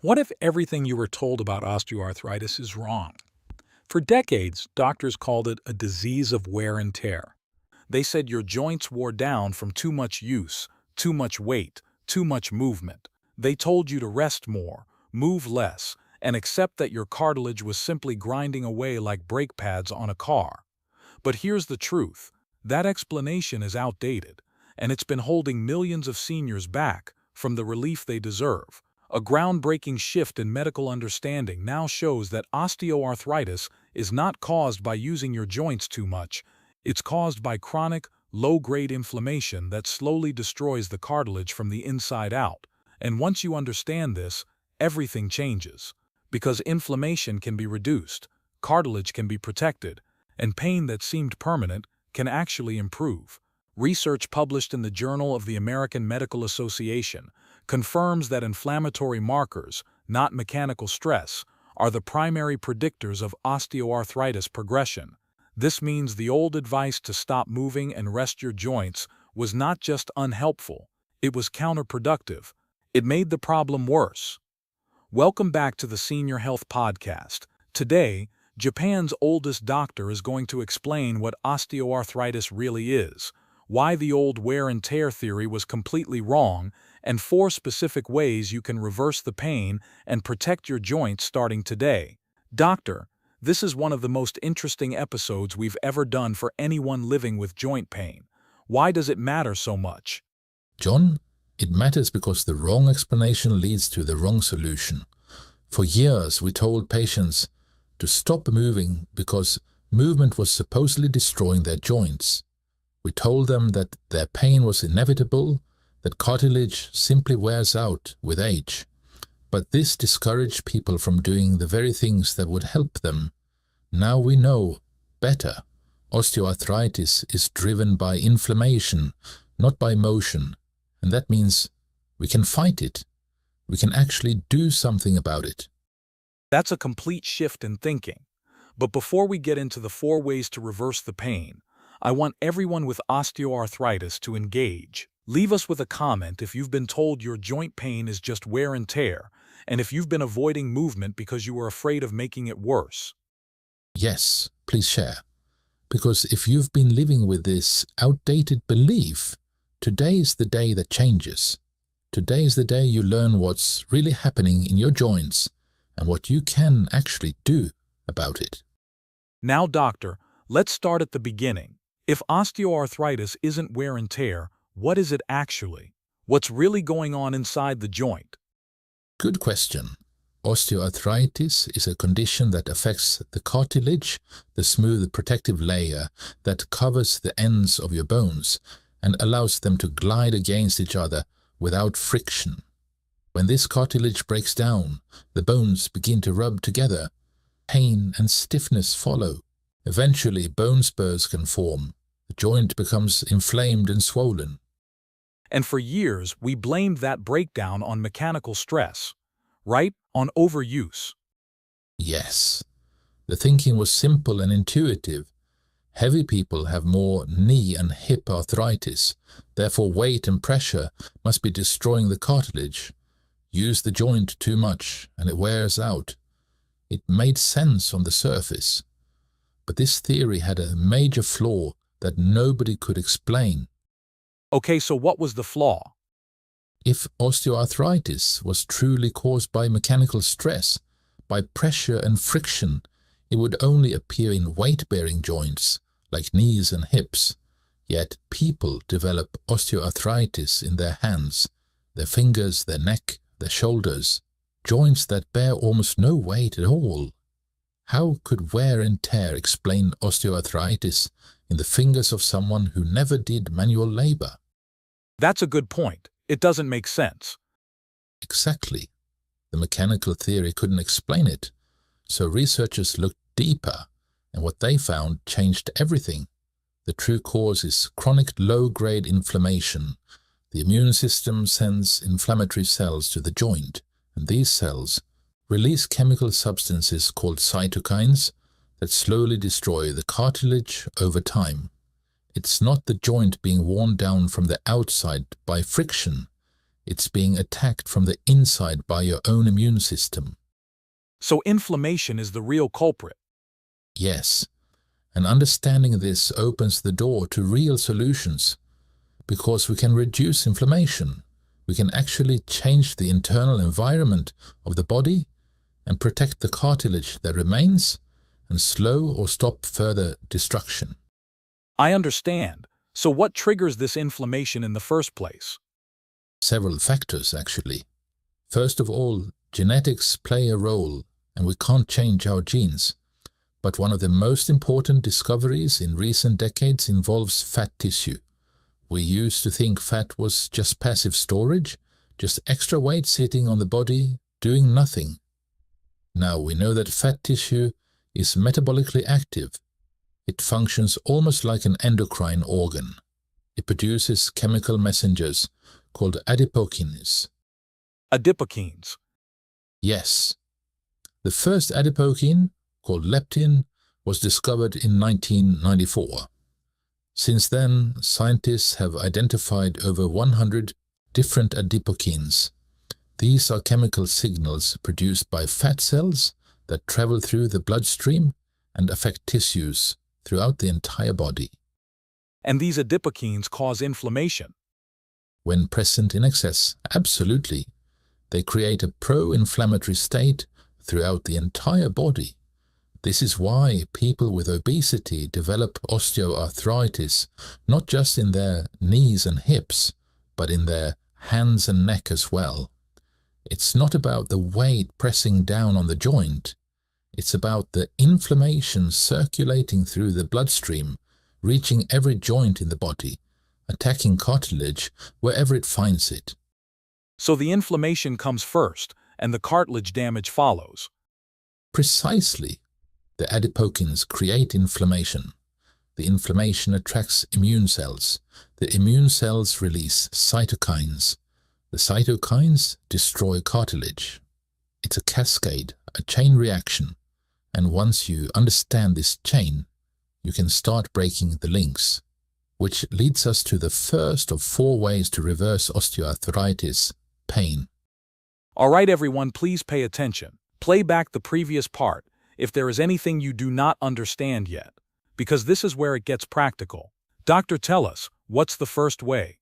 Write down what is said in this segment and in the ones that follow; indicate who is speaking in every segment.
Speaker 1: What if everything you were told about osteoarthritis is wrong? For decades, doctors called it a disease of wear and tear. They said your joints wore down from too much use, too much weight, too much movement. They told you to rest more, move less, and accept that your cartilage was simply grinding away like brake pads on a car. But here's the truth. That explanation is outdated, and it's been holding millions of seniors back from the relief they deserve. A groundbreaking shift in medical understanding now shows that osteoarthritis is not caused by using your joints too much. It's caused by chronic, low-grade inflammation that slowly destroys the cartilage from the inside out. And once you understand this, everything changes. Because inflammation can be reduced, cartilage can be protected, and pain that seemed permanent can actually improve. Research published in the Journal of the American Medical Association confirms that inflammatory markers, not mechanical stress, are the primary predictors of osteoarthritis progression. This means the old advice to stop moving and rest your joints was not just unhelpful, it was counterproductive. It made the problem worse. Welcome back to the Senior Health Podcast. Today, Japan's oldest doctor is going to explain what osteoarthritis really is, why the old wear and tear theory was completely wrong, and 4 specific ways you can reverse the pain and protect your joints starting today. Doctor, this is one of the most interesting episodes we've ever done for anyone living with joint pain. Why does it matter so much?
Speaker 2: John, it matters because the wrong explanation leads to the wrong solution. For years, we told patients to stop moving because movement was supposedly destroying their joints. We told them that their pain was inevitable, that cartilage simply wears out with age. But this discouraged people from doing the very things that would help them. Now we know better. Osteoarthritis is driven by inflammation, not by motion. And that means we can fight it. We can actually do something about it.
Speaker 1: That's a complete shift in thinking. But before we get into the 4 ways to reverse the pain, I want everyone with osteoarthritis to engage. Leave us with a comment if you've been told your joint pain is just wear and tear, and if you've been avoiding movement because you were afraid of making it worse.
Speaker 2: Yes, please share. Because if you've been living with this outdated belief, today is the day that changes. Today is the day you learn what's really happening in your joints and what you can actually do about it.
Speaker 1: Now, doctor, let's start at the beginning. If osteoarthritis isn't wear and tear, what is it actually? What's really going on inside the joint?
Speaker 2: Good question. Osteoarthritis is a condition that affects the cartilage, the smooth protective layer that covers the ends of your bones and allows them to glide against each other without friction. When this cartilage breaks down, the bones begin to rub together. Pain and stiffness follow. Eventually, bone spurs can form. The joint becomes inflamed and swollen.
Speaker 1: And for years, we blamed that breakdown on mechanical stress, right? On overuse.
Speaker 2: Yes. The thinking was simple and intuitive. Heavy people have more knee and hip arthritis. Therefore, weight and pressure must be destroying the cartilage. Use the joint too much and it wears out. It made sense on the surface. But this theory had a major flaw that nobody could explain.
Speaker 1: Okay, so what was the flaw?
Speaker 2: If osteoarthritis was truly caused by mechanical stress, by pressure and friction, it would only appear in weight-bearing joints, like knees and hips. Yet people develop osteoarthritis in their hands, their fingers, their neck, their shoulders, joints that bear almost no weight at all. How could wear and tear explain osteoarthritis in the fingers of someone who never did manual labor?
Speaker 1: That's a good point. It doesn't make sense.
Speaker 2: Exactly. The mechanical theory couldn't explain it, so researchers looked deeper, and what they found changed everything. The true cause is chronic low-grade inflammation. The immune system sends inflammatory cells to the joint, and these cells release chemical substances called cytokines that slowly destroy the cartilage over time. It's not the joint being worn down from the outside by friction. It's being attacked from the inside by your own immune system.
Speaker 1: So inflammation is the real culprit.
Speaker 2: Yes, and understanding this opens the door to real solutions, because we can reduce inflammation. We can actually change the internal environment of the body and protect the cartilage that remains and slow or stop further destruction.
Speaker 1: I understand. So what triggers this inflammation in the first place?
Speaker 2: Several factors, actually. First of all, genetics play a role, and we can't change our genes. But one of the most important discoveries in recent decades involves fat tissue. We used to think fat was just passive storage, just extra weight sitting on the body, doing nothing. Now we know that fat tissue is metabolically active. It functions almost like an endocrine organ. It produces chemical messengers called adipokines.
Speaker 1: Adipokines.
Speaker 2: Yes. The first adipokine, called leptin, was discovered in 1994. Since then, scientists have identified over 100 different adipokines. These are chemical signals produced by fat cells that travel through the bloodstream and affect tissues throughout the entire body.
Speaker 1: And these adipokines cause inflammation.
Speaker 2: When present in excess, absolutely. They create a pro-inflammatory state throughout the entire body. This is why people with obesity develop osteoarthritis, not just in their knees and hips, but in their hands and neck as well. It's not about the weight pressing down on the joint. It's about the inflammation circulating through the bloodstream, reaching every joint in the body, attacking cartilage wherever it finds it.
Speaker 1: So the inflammation comes first, and the cartilage damage follows.
Speaker 2: Precisely. The adipokines create inflammation. The inflammation attracts immune cells. The immune cells release cytokines. The cytokines destroy cartilage. It's a cascade, a chain reaction. And once you understand this chain, you can start breaking the links, which leads us to the first of 4 ways to reverse osteoarthritis: pain.
Speaker 1: All right, everyone, please pay attention. Play back the previous part if there is anything you do not understand yet, because this is where it gets practical. Doctor, tell us, what's the first way?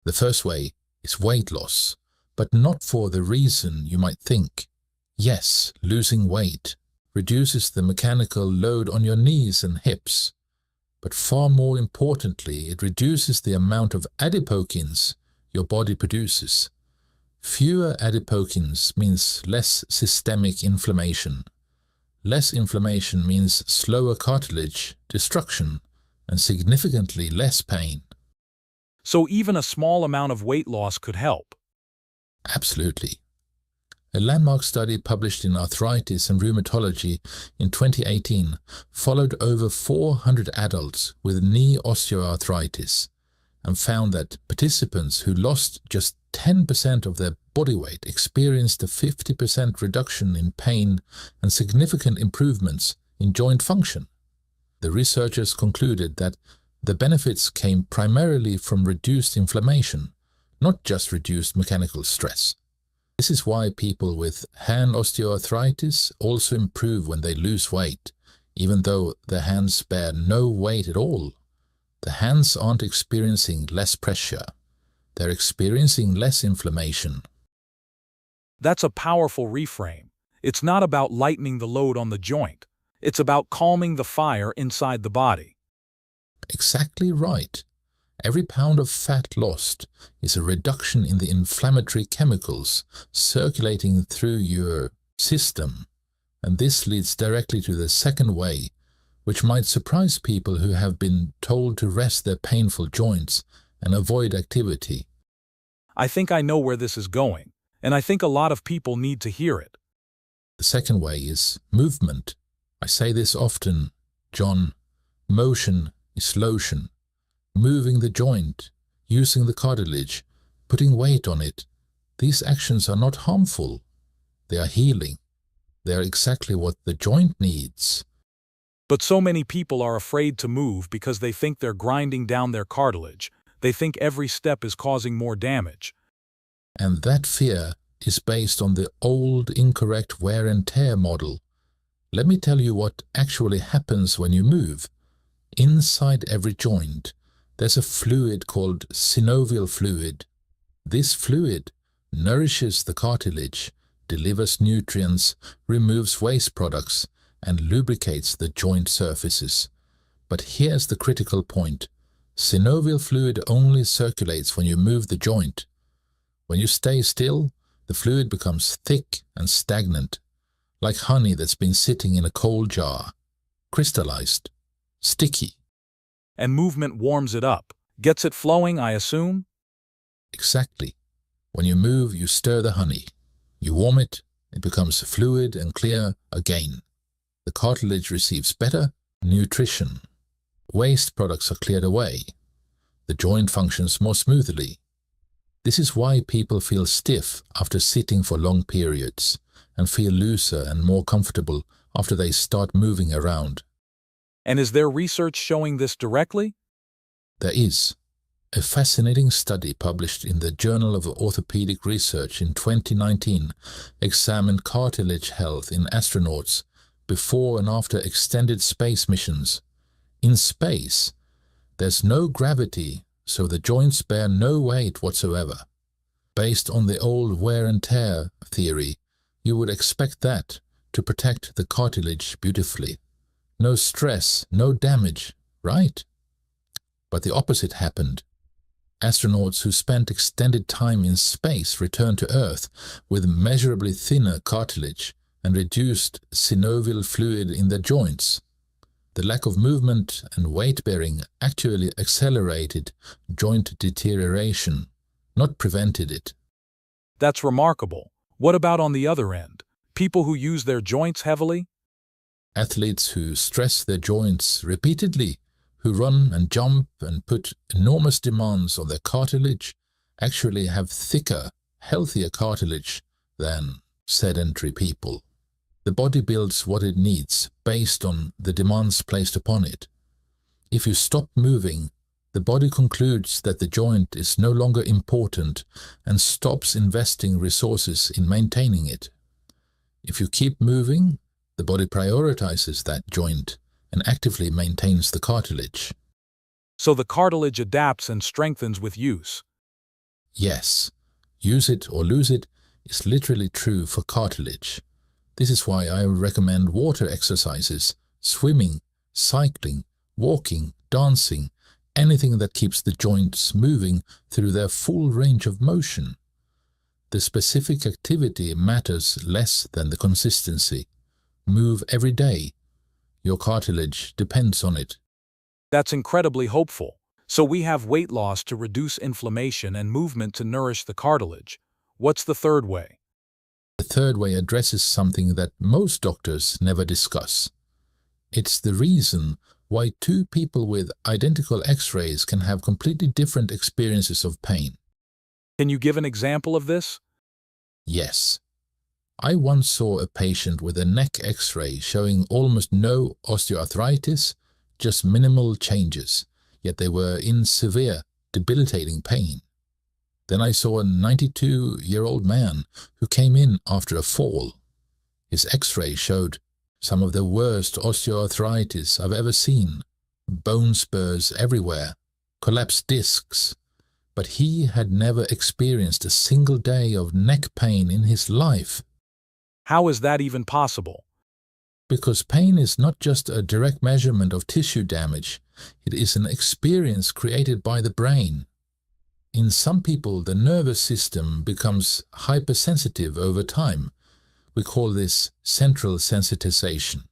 Speaker 2: The first way is weight loss, but not for the reason you might think. Yes, losing weight reduces the mechanical load on your knees and hips, but far more importantly, it reduces the amount of adipokines your body produces. Fewer adipokines means less systemic inflammation. Less inflammation means slower cartilage destruction and significantly less pain.
Speaker 1: So even a small amount of weight loss could help.
Speaker 2: Absolutely. A landmark study published in Arthritis and Rheumatology in 2018 followed over 400 adults with knee osteoarthritis and found that participants who lost just 10% of their body weight experienced a 50% reduction in pain and significant improvements in joint function. The researchers concluded that the benefits came primarily from reduced inflammation, not just reduced mechanical stress. This is why people with hand osteoarthritis also improve when they lose weight, even though their hands bear no weight at all. The hands aren't experiencing less pressure. They're experiencing less inflammation.
Speaker 1: That's a powerful reframe. It's not about lightening the load on the joint. It's about calming the fire inside the body.
Speaker 2: Exactly right. Every pound of fat lost is a reduction in the inflammatory chemicals circulating through your system. And this leads directly to the second way, which might surprise people who have been told to rest their painful joints and avoid activity.
Speaker 1: I think I know where this is going, and I think a lot of people need to hear it.
Speaker 2: The second way is movement. I say this often, John. Motion is lotion. Moving the joint, using the cartilage, putting weight on it. These actions are not harmful. They are healing. They are exactly what the joint needs.
Speaker 1: But so many people are afraid to move because they think they're grinding down their cartilage. They think every step is causing more damage.
Speaker 2: And that fear is based on the old incorrect wear and tear model. Let me tell you what actually happens when you move. Inside every joint, there's a fluid called synovial fluid. This fluid nourishes the cartilage, delivers nutrients, removes waste products, and lubricates the joint surfaces. But here's the critical point. Synovial fluid only circulates when you move the joint. When you stay still, the fluid becomes thick and stagnant, like honey that's been sitting in a cold jar, crystallized, sticky.
Speaker 1: And movement warms it up, gets it flowing, I assume?
Speaker 2: Exactly. When you move, you stir the honey. You warm it, it becomes fluid and clear again. The cartilage receives better nutrition. Waste products are cleared away. The joint functions more smoothly. This is why people feel stiff after sitting for long periods and feel looser and more comfortable after they start moving around.
Speaker 1: And is there research showing this directly?
Speaker 2: There is. A fascinating study published in the Journal of Orthopedic Research in 2019 examined cartilage health in astronauts before and after extended space missions. In space, there's no gravity, so the joints bear no weight whatsoever. Based on the old wear and tear theory, you would expect that to protect the cartilage beautifully. No stress, no damage, right? But the opposite happened. Astronauts who spent extended time in space returned to Earth with measurably thinner cartilage and reduced synovial fluid in their joints. The lack of movement and weight-bearing actually accelerated joint deterioration, not prevented it.
Speaker 1: That's remarkable. What about on the other end? People who use their joints heavily?
Speaker 2: Athletes who stress their joints repeatedly, who run and jump and put enormous demands on their cartilage, actually have thicker, healthier cartilage than sedentary people. The body builds what it needs based on the demands placed upon it. If you stop moving, the body concludes that the joint is no longer important and stops investing resources in maintaining it. If you keep moving, the body prioritizes that joint and actively maintains the cartilage.
Speaker 1: So the cartilage adapts and strengthens with use.
Speaker 2: Yes, use it or lose it is literally true for cartilage. This is why I recommend water exercises, swimming, cycling, walking, dancing, anything that keeps the joints moving through their full range of motion. The specific activity matters less than the consistency. Move every day. Your cartilage depends on it.
Speaker 1: That's incredibly hopeful. So we have weight loss to reduce inflammation and movement to nourish the cartilage. What's the third way?
Speaker 2: The third way addresses something that most doctors never discuss. It's the reason why two people with identical X-rays can have completely different experiences of pain.
Speaker 1: Can you give an example of this?
Speaker 2: Yes. I once saw a patient with a neck X-ray showing almost no osteoarthritis, just minimal changes, yet they were in severe, debilitating pain. Then I saw a 92-year-old man who came in after a fall. His X-ray showed some of the worst osteoarthritis I've ever seen, bone spurs everywhere, collapsed discs. But he had never experienced a single day of neck pain in his life.
Speaker 1: How is that even possible?
Speaker 2: Because pain is not just a direct measurement of tissue damage, it is an experience created by the brain. In some people, the nervous system becomes hypersensitive over time. We call this central sensitization.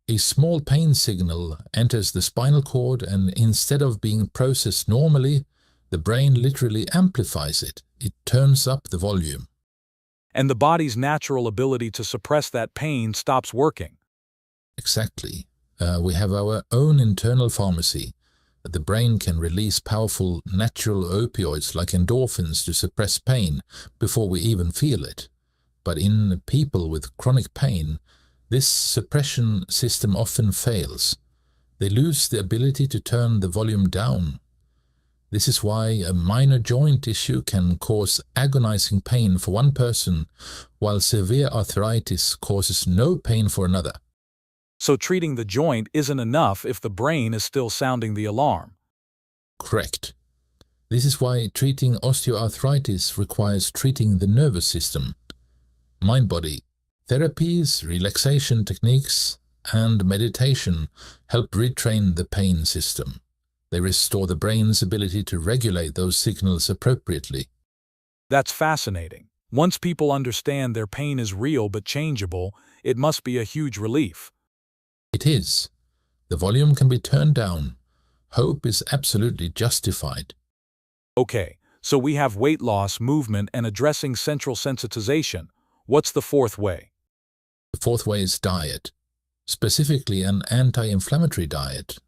Speaker 2: A small pain signal enters the spinal cord, and instead of being processed normally, the brain literally amplifies it. It turns up the volume.
Speaker 1: And the body's natural ability to suppress that pain stops working.
Speaker 2: Exactly. We have our own internal pharmacy. The brain can release powerful natural opioids like endorphins to suppress pain before we even feel it. But in people with chronic pain, this suppression system often fails. They lose the ability to turn the volume down. This is why a minor joint issue can cause agonizing pain for one person, while severe arthritis causes no pain for another.
Speaker 1: So treating the joint isn't enough if the brain is still sounding the alarm.
Speaker 2: Correct. This is why treating osteoarthritis requires treating the nervous system. Mind-body therapies, relaxation techniques, and meditation help retrain the pain system. They restore the brain's ability to regulate those signals appropriately.
Speaker 1: That's fascinating. Once people understand their pain is real but changeable, it must be a huge relief.
Speaker 2: It is. The volume can be turned down. Hope is absolutely justified.
Speaker 1: Okay, so we have weight loss, movement, and addressing central sensitization. What's the fourth way?
Speaker 2: The fourth way is diet, specifically an anti-inflammatory diet.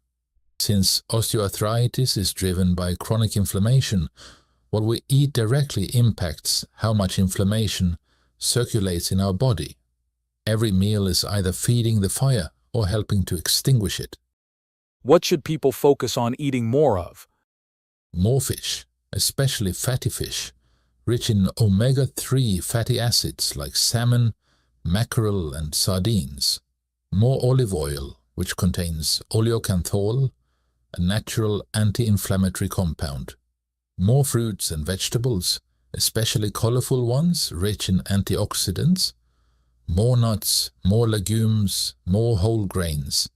Speaker 2: Since osteoarthritis is driven by chronic inflammation, what we eat directly impacts how much inflammation circulates in our body. Every meal is either feeding the fire or helping to extinguish it.
Speaker 1: What should people focus on eating more of?
Speaker 2: More fish, especially fatty fish, rich in omega-3 fatty acids like salmon, mackerel, and sardines. More olive oil, which contains oleocanthal, a natural anti-inflammatory compound. More fruits and vegetables, especially colorful ones rich in antioxidants. More nuts, more legumes, more whole grains.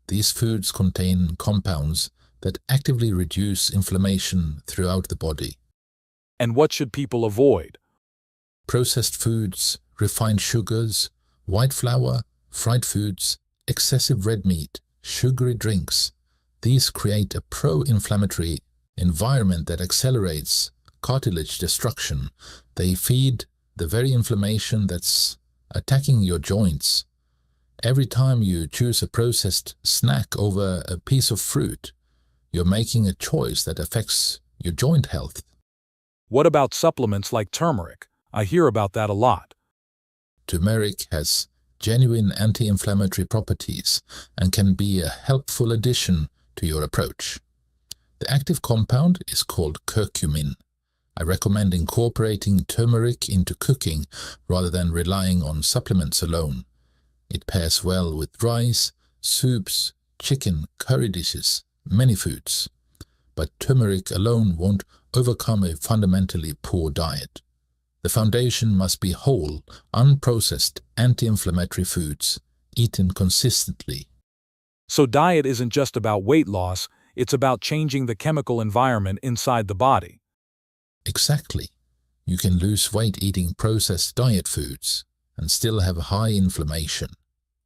Speaker 2: These foods contain compounds that actively reduce inflammation throughout the body.
Speaker 1: And what should people avoid?
Speaker 2: Processed foods, refined sugars, white flour, fried foods, excessive red meat, sugary drinks. These create a pro-inflammatory environment that accelerates cartilage destruction. They feed the very inflammation that's attacking your joints. Every time you choose a processed snack over a piece of fruit, you're making a choice that affects your joint health.
Speaker 1: What about supplements like turmeric? I hear about that a lot.
Speaker 2: Turmeric has genuine anti-inflammatory properties and can be a helpful addition to your approach. The active compound is called curcumin. I recommend incorporating turmeric into cooking rather than relying on supplements alone. It pairs well with rice, soups, chicken, curry dishes, many foods. But turmeric alone won't overcome a fundamentally poor diet. The foundation must be whole, unprocessed, anti-inflammatory foods, eaten consistently.
Speaker 1: So diet isn't just about weight loss, it's about changing the chemical environment inside the body.
Speaker 2: Exactly. You can lose weight eating processed diet foods and still have high inflammation.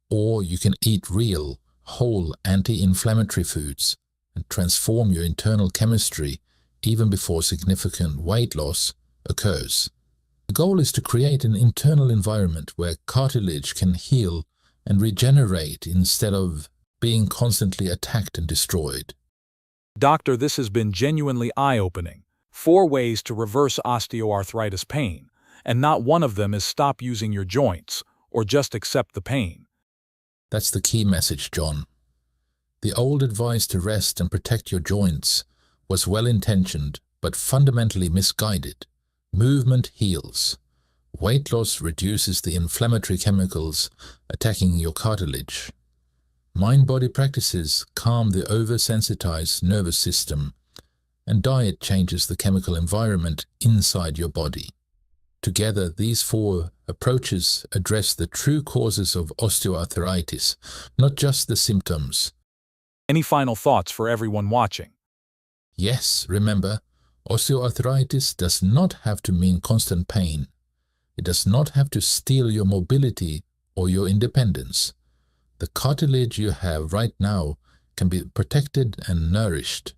Speaker 2: Or you can eat real, whole anti-inflammatory foods and transform your internal chemistry even before significant weight loss occurs. The goal is to create an internal environment where cartilage can heal and regenerate instead of being constantly attacked and destroyed.
Speaker 1: Doctor, this has been genuinely eye-opening. 4 ways to reverse osteoarthritis pain, and not one of them is stop using your joints or just accept the pain.
Speaker 2: That's the key message, John. The old advice to rest and protect your joints was well-intentioned but fundamentally misguided. Movement heals. Weight loss reduces the inflammatory chemicals attacking your cartilage. Mind-body practices calm the oversensitized nervous system, and diet changes the chemical environment inside your body. Together, these 4 approaches address the true causes of osteoarthritis, not just the symptoms.
Speaker 1: Any final thoughts for everyone watching?
Speaker 2: Yes, remember, osteoarthritis does not have to mean constant pain. It does not have to steal your mobility or your independence. The cartilage you have right now can be protected and nourished.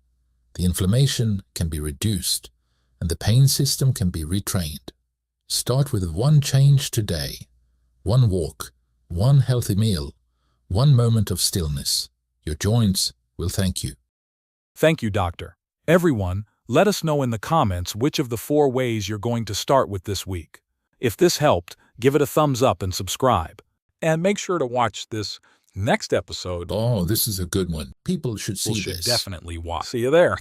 Speaker 2: The inflammation can be reduced, and the pain system can be retrained. Start with one change today. One walk, one healthy meal, one moment of stillness. Your joints will thank you.
Speaker 1: Thank you, Doctor. Everyone, let us know in the comments which of the 4 ways you're going to start with this week. If this helped, give it a thumbs up and subscribe. And make sure to watch this next episode.
Speaker 2: Oh, this is a good one. People should see
Speaker 1: People should
Speaker 2: this.
Speaker 1: definitely watch. See you there.